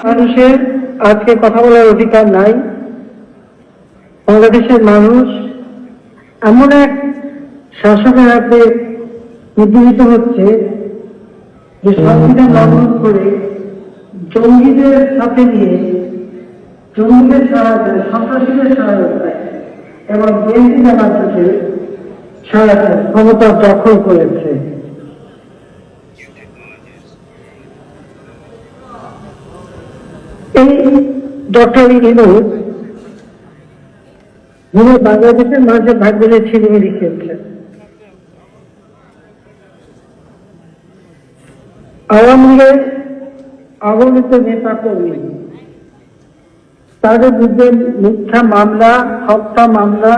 মানুষের আজকে কথা বলার অধিকার নাই। বাংলাদেশের মানুষ এমন এক শাসকের হাতে নিপীড়িত হচ্ছে যে সংবিধান লঙ্ঘন করে জঙ্গিদের সাথে নিয়ে জঙ্গিদের সহায়তায়, সন্ত্রাসীদের সহায়তায় এবং বিএনপি জামাতের সহায়তায় ক্ষমতা দখল করেছে। এই ডক্টর ইউনূস যিনি বাংলাদেশের মাঝে ভাগ্যে ছিনিমিনি খেলছেন, আওয়ামী লীগের অগণিত নেতা কর্মী তাদের বিরুদ্ধে মিথ্যা মামলা, হত্যা মামলা,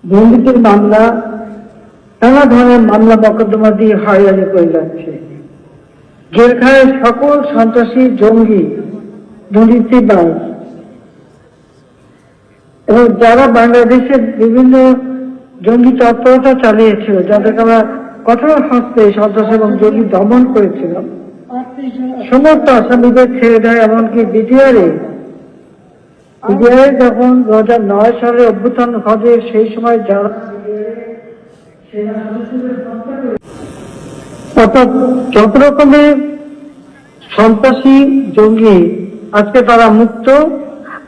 দুর্নীতির মামলা, নানা ধরনের মামলা মোকদ্দমা দিয়ে হয়রানি করে যাচ্ছে। জেলখানায় সকল সন্ত্রাসী, জঙ্গি, দুর্নীতিবাজ এবং যারা বাংলাদেশের বিভিন্ন জঙ্গি তৎপরতা চালিয়েছিল, যাদেরকে আমরা কঠোর হস্তে সন্ত্রাস এবং জঙ্গি দমন করেছিলাম, সমস্ত আসামিদের ছেড়ে দেয়। এমনকি বিটিআরে যখন 2009 সালে অভ্যুত্থান ঘটে, সেই সময় যারা অর্থাৎ যত রকমের সন্ত্রাসী, জঙ্গি আজকে তারা মুক্ত।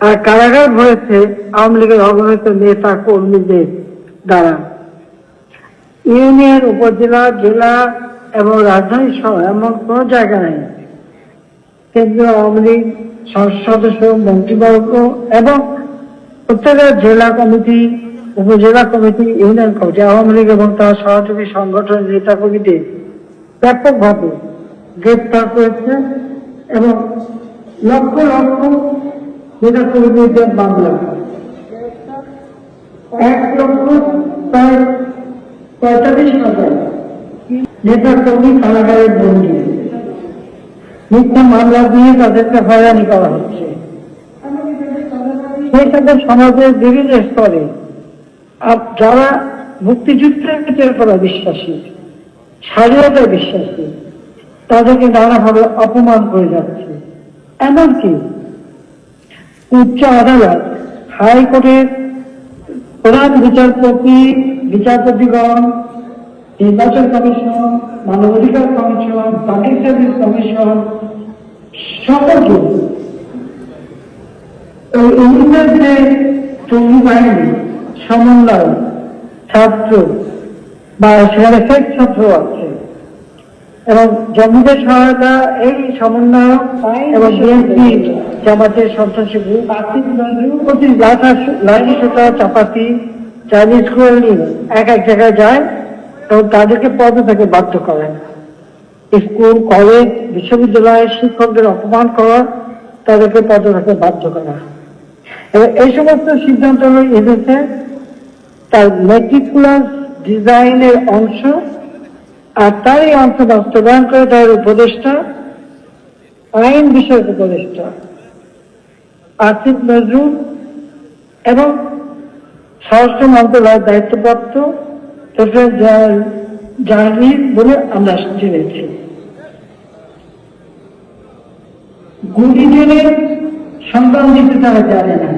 আর কারাগার হয়েছে আওয়ামী লীগের অগণিত নেতা কর্মীদের দ্বারা। ইউনিয়ন, উপজেলা, জেলা এবং রাজধানী সহ এমন কোন জায়গা নেই কেন্দ্রীয় আওয়ামী লীগ সংসদ সদস্য, মন্ত্রীবর্গ এবং প্রত্যেকটা জেলা কমিটি, উপজেলা committee, union committee Awami League এবং তার সহযোগী সংগঠনের নেতা কর্মীদের ব্যাপকভাবে গ্রেপ্তার করেছে এবং লক্ষ লক্ষ নেতা কর্মীদের মামলা, 1,45,000 নেতা কর্মী কারাগারে বন্দী। মিথ্যা মামলা দিয়ে তাদেরকে হয়রানি করা হচ্ছে। সেই সাথে সমাজের বিভিন্ন স্তরে যারা মুক্তিযুদ্ধের বিচার করা বিশ্বাসী, স্বাধীনতায় বিশ্বাসী, তাদেরকে নানাভাবে অপমান করে যাচ্ছে। এমনকি উচ্চ আদালত, হাইকোর্টের প্রধান বিচারপতি, বিচারপতিগণ, নির্বাচন কমিশন, মানবাধিকার কমিশন, পাবলিক সার্ভিস কমিশন সকলকে ইংরেজের যে জঙ্গি বাহিনী সমন্বয়, ছাত্র বা সেখানে ফেক ছাত্র আছে এবং জঙ্গিদের সহায়তা, এই সমন্বয় এবং বিএনপি জামাতের সন্ত্রাসী গ্রুপ প্রতি লাঠি সোটা, চাপাতি, চাইনিজ করে এক এক জায়গায় যায় এবং তাদেরকে পদ থেকে বাধ্য করেন। স্কুল, কলেজ, বিশ্ববিদ্যালয়ের শিক্ষকদের অপমান করা, তাদেরকে পদ থেকে বাধ্য করা এবং এই সমস্ত সিদ্ধান্ত এসেছে তার মেটিকুলাস ডিজাইনের অংশ। আর তারই অংশ বাস্তবায়ন করে তার উপদেষ্টা, আইন বিষয়ক উপদেষ্টা আসিফ নজরুল এবং স্বরাষ্ট্র মন্ত্রণালয়ের দায়িত্বপ্রাপ্ত প্রফেসর জাহাঙ্গীর বলে আমরা জেনেছি। গুলি জেলে সংগ্রাম দিতে তারা জানে না।